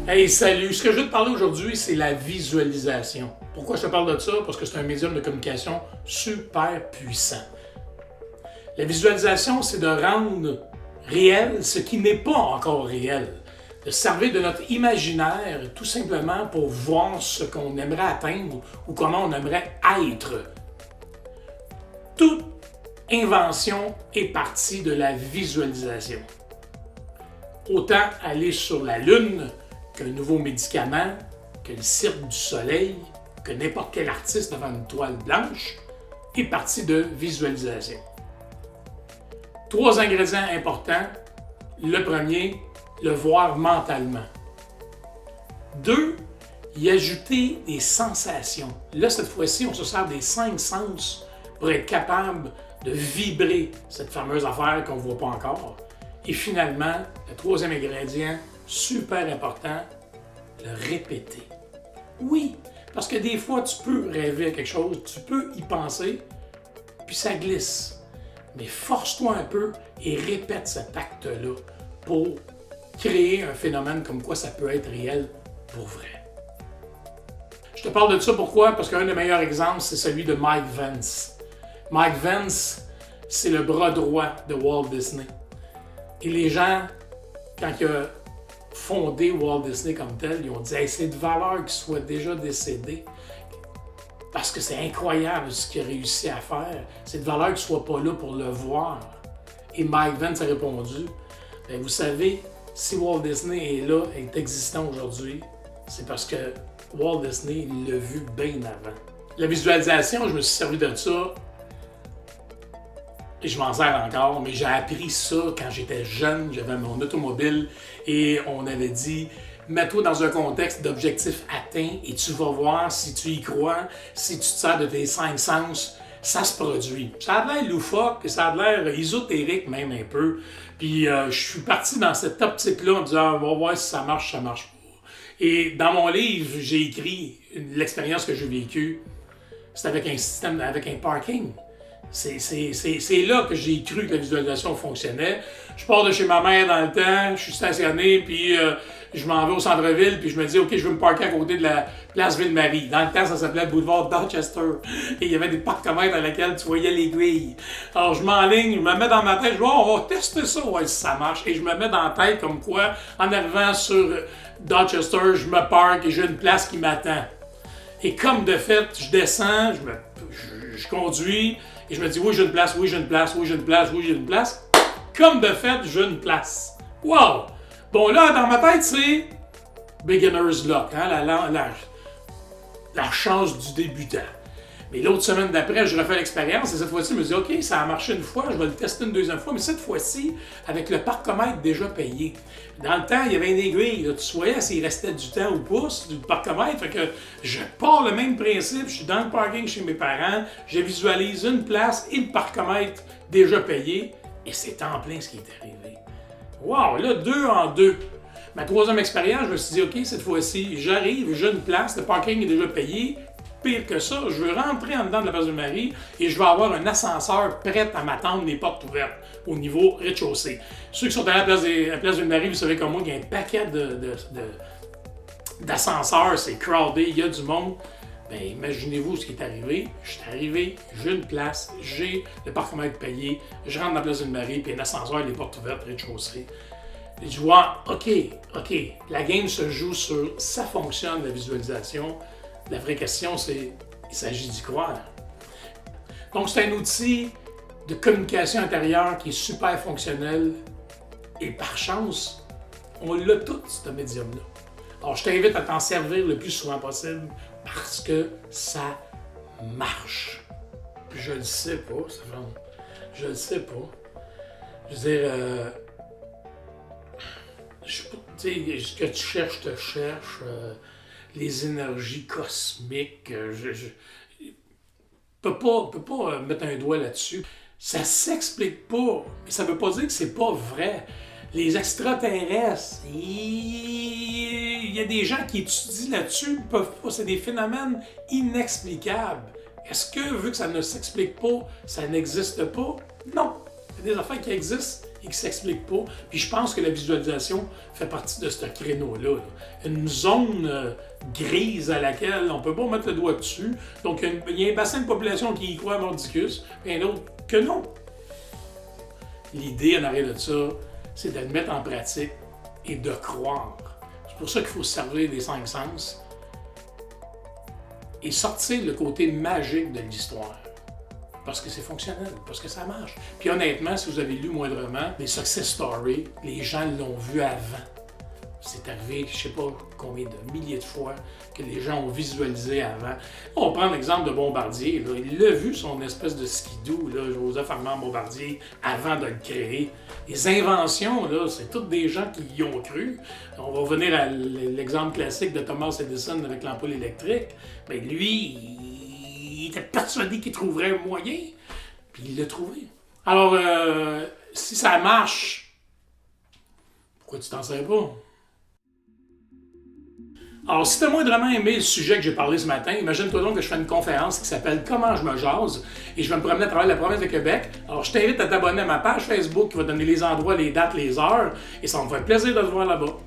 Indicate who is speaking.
Speaker 1: Hey, salut! Ce que je veux te parler aujourd'hui, c'est la visualisation. Pourquoi je te parle de ça? Parce que c'est un médium de communication super puissant. La visualisation, c'est de rendre réel ce qui n'est pas encore réel. De servir de notre imaginaire tout simplement pour voir ce qu'on aimerait atteindre ou comment on aimerait être. Toute invention est partie de la visualisation. Autant aller sur la Lune qu'un nouveau médicament, que le cirque du soleil, que n'importe quel artiste devant une toile blanche, est parti de visualisation. 3 ingrédients importants. Le premier, le voir mentalement. 2, y ajouter des sensations. Là, cette fois-ci, on se sert des 5 sens pour être capable de vibrer cette fameuse affaire qu'on ne voit pas encore. Et finalement, le 3e ingrédient, super important, le répéter. Oui, parce que des fois, tu peux rêver à quelque chose, tu peux y penser, puis ça glisse. Mais force-toi un peu et répète cet acte-là pour créer un phénomène comme quoi ça peut être réel pour vrai. Je te parle de ça pourquoi? Parce qu'un des meilleurs exemples, c'est celui de Mike Vance. Mike Vance, c'est le bras droit de Walt Disney. Et les gens, quand il a fondé Walt Disney comme tel, ils ont dit hey, c'est de valeur qu'il soit déjà décédé. Parce que c'est incroyable ce qu'il a réussi à faire. C'est de valeur qu'il ne soit pas là pour le voir. Et Mike Vance a répondu vous savez, si Walt Disney est là, est existant aujourd'hui, c'est parce que Walt Disney l'a vu bien avant. La visualisation, je me suis servi de ça. Et je m'en sers encore, mais j'ai appris ça quand j'étais jeune, j'avais mon automobile et on avait dit mets-toi dans un contexte d'objectif atteint et tu vas voir si tu y crois, si tu te sers de tes 5 sens, ça se produit. Ça a l'air loufoque, ça a l'air ésotérique même un peu. Puis je suis parti dans cette optique-là en disant on va voir si ça marche pas. Et dans mon livre, j'ai écrit l'expérience que j'ai vécue, c'est avec un système, avec un parking. C'est là que j'ai cru que la visualisation fonctionnait. Je pars de chez ma mère dans le temps, je suis stationné, puis je m'en vais au centre-ville, puis je me dis, OK, je vais me parquer à côté de la place Ville-Marie. Dans le temps, ça s'appelait le boulevard Dorchester. Et il y avait des parcs-mètres dans lesquels tu voyais l'aiguille. Alors, je m'enligne, je me mets dans ma tête, je dis, oh, on va tester ça, ouais, si ça marche. Et je me mets dans la tête comme quoi, en arrivant sur Dorchester, je me parque et j'ai une place qui m'attend. Et comme de fait, je descends, je conduis, et je me dis, oui, j'ai une place, oui, j'ai une place, oui, j'ai une place, oui, j'ai une place. Comme de fait, j'ai une place. Wow! Bon, là, dans ma tête, c'est beginner's luck, hein, la chance du débutant. Mais l'autre semaine d'après, je refais l'expérience et cette fois-ci, je me dis, OK, ça a marché une fois, je vais le tester une deuxième fois, mais cette fois-ci, avec le parcomètre déjà payé. Dans le temps, il y avait une aiguille, là, tu voyais s'il restait du temps au pouce, du parcomètre, fait que je pars le même principe, je suis dans le parking chez mes parents, je visualise une place et le parcomètre déjà payé, et c'est en plein ce qui est arrivé. Wow, là, 2 en 2. Ma 3e expérience, je me suis dit, OK, cette fois-ci, j'arrive, j'ai une place, le parking est déjà payé. Pire que ça, je veux rentrer en dedans de la place de Marie et je vais avoir un ascenseur prêt à m'attendre, les portes ouvertes, au niveau rez-de-chaussée. Ceux qui sont à la place de Marie, vous savez comme moi qu'il y a un paquet d'ascenseurs, c'est crowded, il y a du monde. Bien, imaginez-vous ce qui est arrivé. Je suis arrivé, j'ai une place, j'ai le parcomètre payé, je rentre dans la place de Marie, puis un ascenseur, les portes ouvertes, rez-de-chaussée. Et je vois, OK, la game se joue sur ça fonctionne, la visualisation. La vraie question, c'est il s'agit d'y croire. Donc, c'est un outil de communication intérieure qui est super fonctionnel et par chance, on l'a tout, ce médium-là. Alors, je t'invite à t'en servir le plus souvent possible parce que ça marche. Puis je le sais pas, Stéphane. Je le sais pas. Je veux dire, ce que tu cherches, te cherche. Les énergies cosmiques, je peux pas mettre un doigt là-dessus. Ça s'explique pas, mais ça veut pas dire que c'est pas vrai. Les extraterrestres, il y a des gens qui étudient là-dessus, peuvent pas, c'est des phénomènes inexplicables. Est-ce que, vu que ça ne s'explique pas, ça n'existe pas? Non. Il y a des affaires qui existent et qui ne s'expliquent pas. Puis je pense que la visualisation fait partie de ce créneau-là. Là. Une zone grise à laquelle on ne peut pas mettre le doigt dessus. Donc il y a un bassin de population qui y croit à mordicus, et un autre que non. L'idée en arrière de ça, c'est de le mettre en pratique et de croire. C'est pour ça qu'il faut se servir des 5 sens et sortir le côté magique de l'histoire. Parce que c'est fonctionnel, parce que ça marche. Puis honnêtement, si vous avez lu moindrement des success stories, les gens l'ont vu avant. C'est arrivé, je ne sais pas combien de milliers de fois que les gens ont visualisé avant. On prend l'exemple de Bombardier. Là. Il l'a vu, son espèce de skidoo, là, Joseph Armand Bombardier, avant de le créer. Les inventions, là, c'est toutes des gens qui y ont cru. On va revenir à l'exemple classique de Thomas Edison avec l'ampoule électrique. Bien, lui, il était persuadé qu'il trouverait un moyen, puis il l'a trouvé. Alors, si ça marche, pourquoi tu t'en sers pas? Alors, si tu as moindrement aimé le sujet que j'ai parlé ce matin, imagine-toi donc que je fais une conférence qui s'appelle « Comment je me jase » et je vais me promener à travers la province de Québec. Alors, je t'invite à t'abonner à ma page Facebook qui va donner les endroits, les dates, les heures et ça me fait plaisir de te voir là-bas.